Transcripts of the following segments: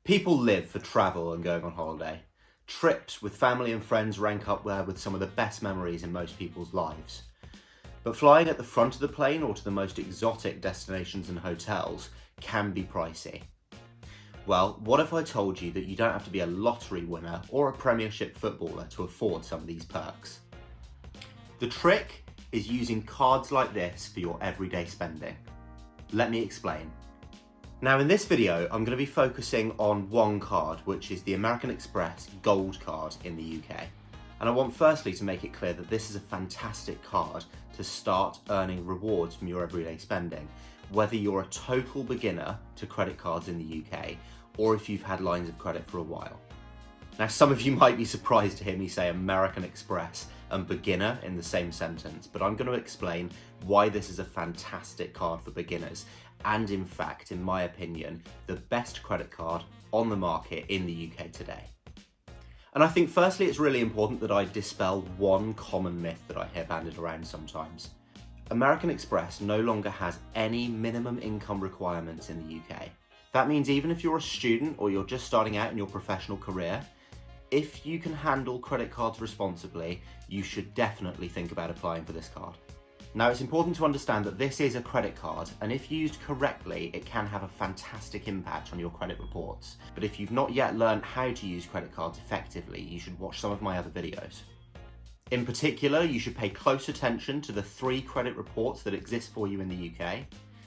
People live for travel and going on holiday. Trips with family and friends rank up there with some of the best memories in most people's lives. But flying at the front of the plane or to the most exotic destinations and hotels can be pricey. Well, what if I told you that you don't have to be a lottery winner or a Premiership footballer to afford some of these perks? The trick is using cards like this for your everyday spending. Let me explain. Now in this video, I'm going to be focusing on one card, which is the American Express Gold card in the UK. And I want firstly to make it clear that this is a fantastic card to start earning rewards from your everyday spending, whether you're a total beginner to credit cards in the UK or if you've had lines of credit for a while. Now some of you might be surprised to hear me say American Express and beginner in the same sentence, but I'm going to explain why this is a fantastic card for beginners and in fact, in my opinion, the best credit card on the market in the UK today. And I think firstly it's really important that I dispel one common myth that I hear bandied around sometimes. American Express no longer has any minimum income requirements in the UK. That means even if you're a student or you're just starting out in your professional career, if you can handle credit cards responsibly, you should definitely think about applying for this card. Now it's important to understand that this is a credit card, and if used correctly, it can have a fantastic impact on your credit reports. But if you've not yet learned how to use credit cards effectively, you should watch some of my other videos. In particular, you should pay close attention to the 3 credit reports that exist for you in the UK,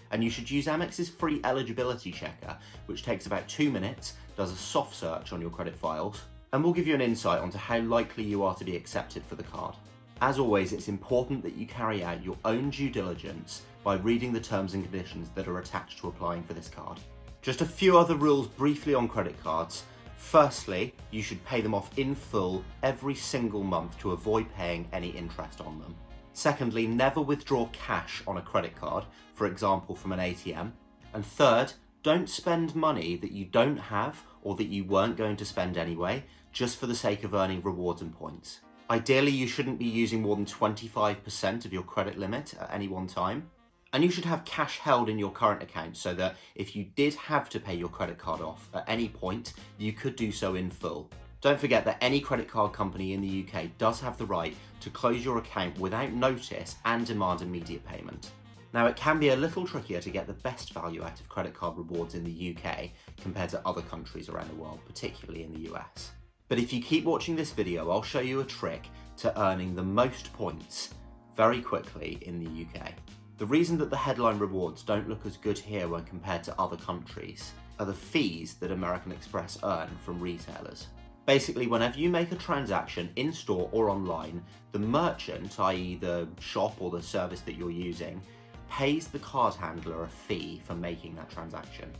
and you should use Amex's free eligibility checker, which takes about 2 minutes, does a soft search on your credit files, and will give you an insight onto how likely you are to be accepted for the card. As always, it's important that you carry out your own due diligence by reading the terms and conditions that are attached to applying for this card. Just a few other rules briefly on credit cards. Firstly, you should pay them off in full every single month to avoid paying any interest on them. Secondly, never withdraw cash on a credit card, for example from an ATM. And third, don't spend money that you don't have or that you weren't going to spend anyway, just for the sake of earning rewards and points. Ideally, you shouldn't be using more than 25% of your credit limit at any one time. And you should have cash held in your current account so that if you did have to pay your credit card off at any point, you could do so in full. Don't forget that any credit card company in the UK does have the right to close your account without notice and demand immediate payment. Now it can be a little trickier to get the best value out of credit card rewards in the UK compared to other countries around the world, particularly in the US. But if you keep watching this video, I'll show you a trick to earning the most points very quickly in the UK. The reason that the headline rewards don't look as good here when compared to other countries are the fees that American Express earn from retailers. Basically, whenever you make a transaction in-store or online, the merchant, i.e. the shop or the service that you're using, pays the card handler a fee for making that transaction.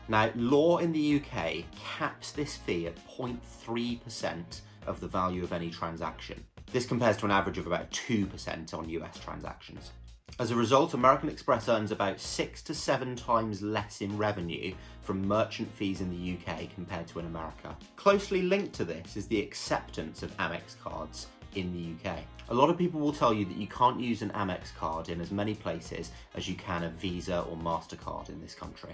Now, law in the UK caps this fee at 0.3% of the value of any transaction. This compares to an average of about 2% on US transactions. As a result, American Express earns about 6 to 7 times less in revenue from merchant fees in the UK compared to in America. Closely linked to this is the acceptance of Amex cards in the UK. A lot of people will tell you that you can't use an Amex card in as many places as you can a Visa or MasterCard in this country.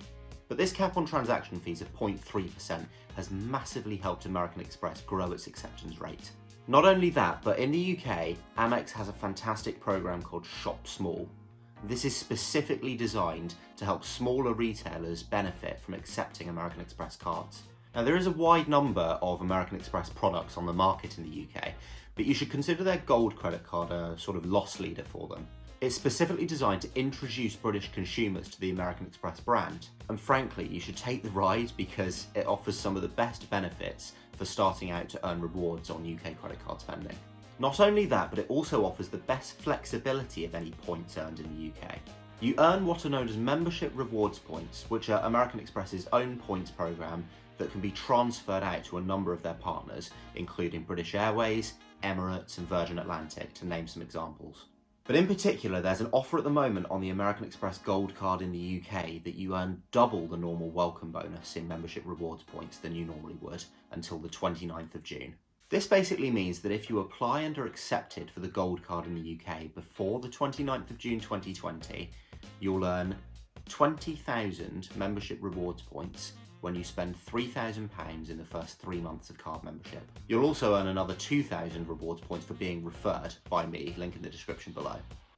But this cap on transaction fees of 0.3% has massively helped American Express grow its acceptance rate. Not only that, but in the UK, Amex has a fantastic program called Shop Small. This is specifically designed to help smaller retailers benefit from accepting American Express cards. Now there is a wide number of American Express products on the market in the UK, but you should consider their Gold credit card a sort of loss leader for them. It's specifically designed to introduce British consumers to the American Express brand. And frankly, you should take the ride because it offers some of the best benefits for starting out to earn rewards on UK credit card spending. Not only that, but it also offers the best flexibility of any points earned in the UK. You earn what are known as membership rewards points, which are American Express's own points program that can be transferred out to a number of their partners, including British Airways, Emirates and Virgin Atlantic, to name some examples. But in particular, there's an offer at the moment on the American Express Gold card in the UK that you earn double the normal welcome bonus in membership rewards points than you normally would until the 29th of June. This basically means that if you apply and are accepted for the Gold card in the UK before the 29th of June 2020, you'll earn 20,000 membership rewards points when you spend £3,000 in the first 3 months of card membership. You'll also earn another 2,000 rewards points for being referred by me, link in the description below.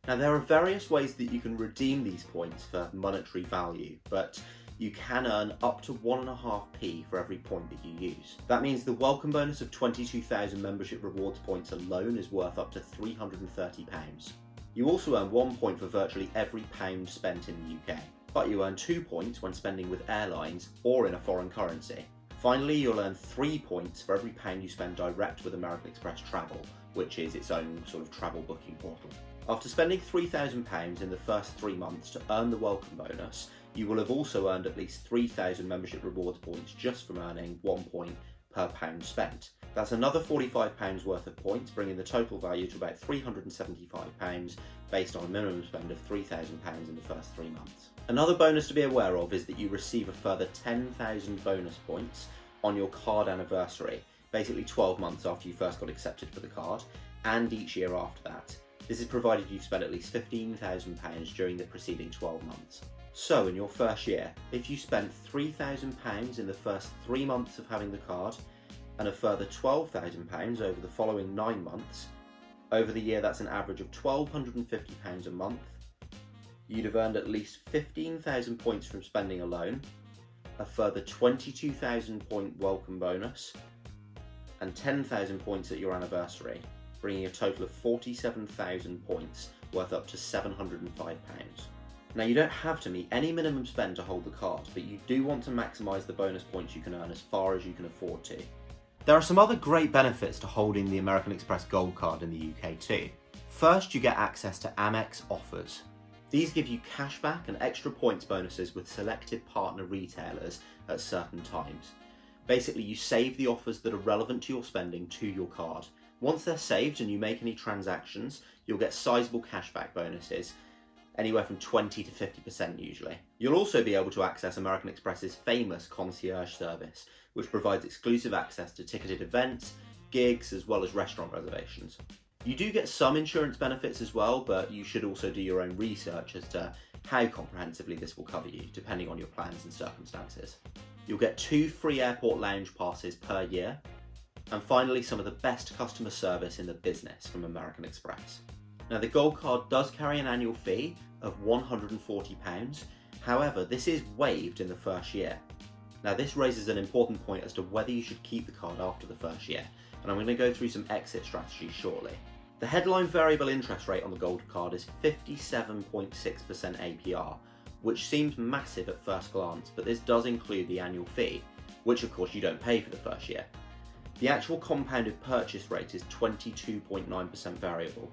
Now, there are various ways that you can redeem these points for monetary value, but you can earn up to 1.5p for every point that you use. That means the welcome bonus of 22,000 membership rewards points alone is worth up to £330. You also earn 1 point for virtually every pound spent in the UK, but you earn 2 points when spending with airlines or in a foreign currency. Finally, you'll earn 3 points for every pound you spend direct with American Express Travel, which is its own sort of travel booking portal. After spending £3,000 in the first 3 months to earn the welcome bonus, you will have also earned at least 3,000 membership rewards points just from earning 1 point per pound spent. That's another £45 worth of points, bringing the total value to about £375 based on a minimum spend of £3,000 in the first 3 months. Another bonus to be aware of is that you receive a further 10,000 bonus points on your card anniversary, basically 12 months after you first got accepted for the card, and each year after that. This is provided you've spent at least £15,000 during the preceding 12 months. So in your first year, if you spent £3,000 in the first 3 months of having the card, and a further £12,000 over the following 9 months, over the year that's an average of £1,250 a month, you'd have earned at least 15,000 points from spending alone, a further 22,000 point welcome bonus, and 10,000 points at your anniversary, bringing a total of 47,000 points worth up to £705. Now, you don't have to meet any minimum spend to hold the card, but you do want to maximise the bonus points you can earn as far as you can afford to. There are some other great benefits to holding the American Express Gold Card in the UK too. First, you get access to Amex offers. These give you cashback and extra points bonuses with selected partner retailers at certain times. Basically, you save the offers that are relevant to your spending to your card. Once they're saved and you make any transactions, you'll get sizable cashback bonuses, anywhere from 20 to 50% usually. You'll also be able to access American Express's famous concierge service, which provides exclusive access to ticketed events, gigs, as well as restaurant reservations. You do get some insurance benefits as well, but you should also do your own research as to how comprehensively this will cover you, depending on your plans and circumstances. You'll get 2 free airport lounge passes per year, and finally some of the best customer service in the business from American Express. Now, the Gold Card does carry an annual fee of £140, however this is waived in the first year. Now, this raises an important point as to whether you should keep the card after the first year, and I'm going to go through some exit strategies shortly. The headline variable interest rate on the Gold Card is 57.6% APR, which seems massive at first glance, but this does include the annual fee, which of course you don't pay for the first year. The actual compounded purchase rate is 22.9% variable.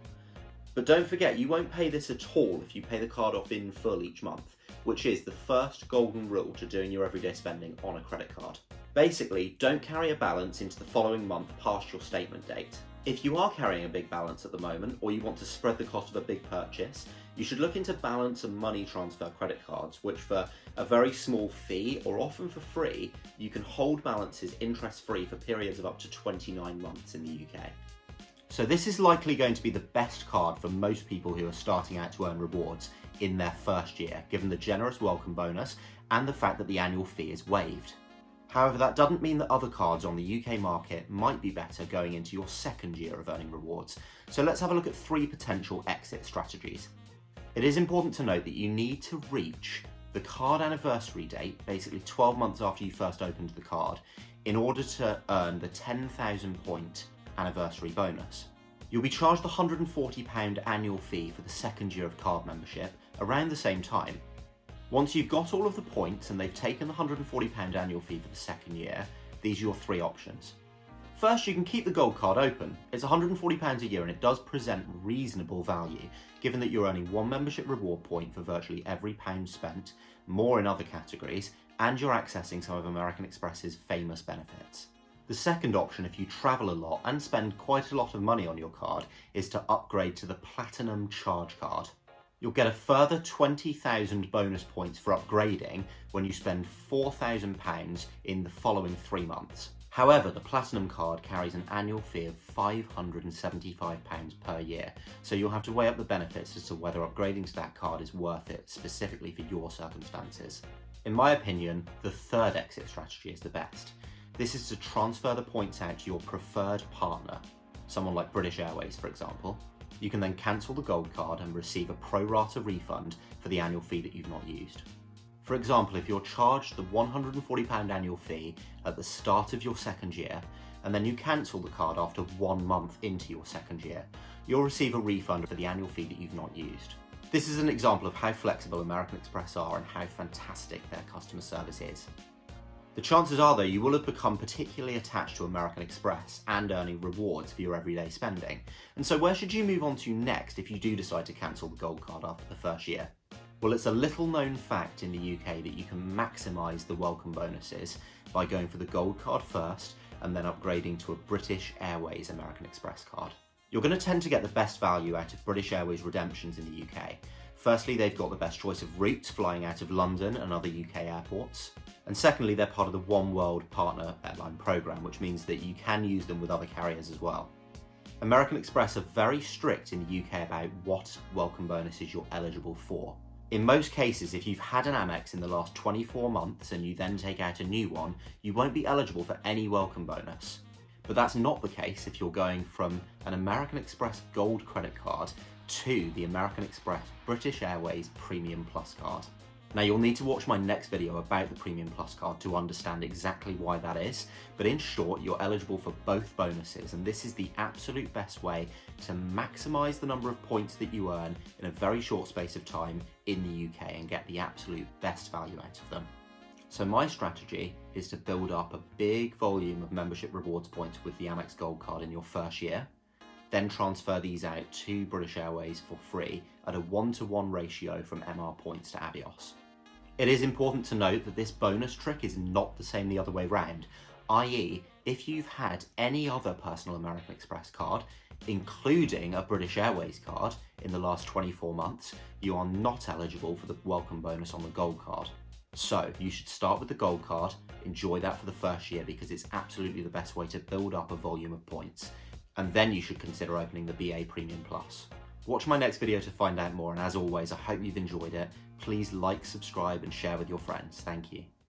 But don't forget, you won't pay this at all if you pay the card off in full each month, which is the first golden rule to doing your everyday spending on a credit card. Basically, don't carry a balance into the following month past your statement date. If you are carrying a big balance at the moment, or you want to spread the cost of a big purchase, you should look into balance and money transfer credit cards, which for a very small fee, or often for free, you can hold balances interest-free for periods of up to 29 months in the UK. So this is likely going to be the best card for most people who are starting out to earn rewards in their first year, given the generous welcome bonus and the fact that the annual fee is waived. However, that doesn't mean that other cards on the UK market might be better going into your second year of earning rewards. So let's have a look at 3 potential exit strategies. It is important to note that you need to reach the card anniversary date, basically 12 months after you first opened the card, in order to earn the 10,000 point anniversary bonus. You'll be charged the £140 annual fee for the second year of card membership around the same time. Once you've got all of the points and they've taken the £140 annual fee for the second year, these are your 3 options. First, you can keep the Gold Card open. It's £140 a year and it does present reasonable value, given that you're earning 1 membership reward point for virtually every pound spent, more in other categories, and you're accessing some of American Express's famous benefits. The second option, if you travel a lot and spend quite a lot of money on your card, is to upgrade to the Platinum Charge Card. You'll get a further 20,000 bonus points for upgrading when you spend £4,000 in the following 3 months. However, the Platinum card carries an annual fee of £575 per year, so you'll have to weigh up the benefits as to whether upgrading to that card is worth it specifically for your circumstances. In my opinion, the third exit strategy is the best. This is to transfer the points out to your preferred partner, someone like British Airways for example. You can then cancel the gold card and receive a pro rata refund for the annual fee that you've not used. For example, if you're charged the £140 annual fee at the start of your second year, and then you cancel the card after 1 month into your second year, you'll receive a refund for the annual fee that you've not used. This is an example of how flexible American Express are and how fantastic their customer service is. The chances are though you will have become particularly attached to American Express and earning rewards for your everyday spending. And so where should you move on to next if you do decide to cancel the gold card after the first year? Well, it's a little known fact in the UK that you can maximise the welcome bonuses by going for the gold card first and then upgrading to a British Airways American Express card. You're going to tend to get the best value out of British Airways redemptions in the UK. Firstly, they've got the best choice of routes flying out of London and other UK airports. And secondly, they're part of the One World Partner Airline programme, which means that you can use them with other carriers as well. American Express are very strict in the UK about what welcome bonuses you're eligible for. In most cases, if you've had an Amex in the last 24 months and you then take out a new one, you won't be eligible for any welcome bonus. But that's not the case if you're going from an American Express Gold credit card to the American Express British Airways Premium Plus card. Now you'll need to watch my next video about the Premium Plus card to understand exactly why that is, but in short, you're eligible for both bonuses, and this is the absolute best way to maximise the number of points that you earn in a very short space of time in the UK and get the absolute best value out of them. So my strategy is to build up a big volume of membership rewards points with the Amex Gold card in your first year, then transfer these out to British Airways for free at a 1-to-1 ratio from MR points to Avios. It is important to note that this bonus trick is not the same the other way round, i.e. if you've had any other personal American Express card, including a British Airways card, in the last 24 months, you are not eligible for the welcome bonus on the gold card. So you should start with the gold card, enjoy that for the first year because it's absolutely the best way to build up a volume of points. And then you should consider opening the BA Premium Plus. Watch my next video to find out more, and as always, I hope you've enjoyed it. Please like, subscribe and share with your friends. Thank you.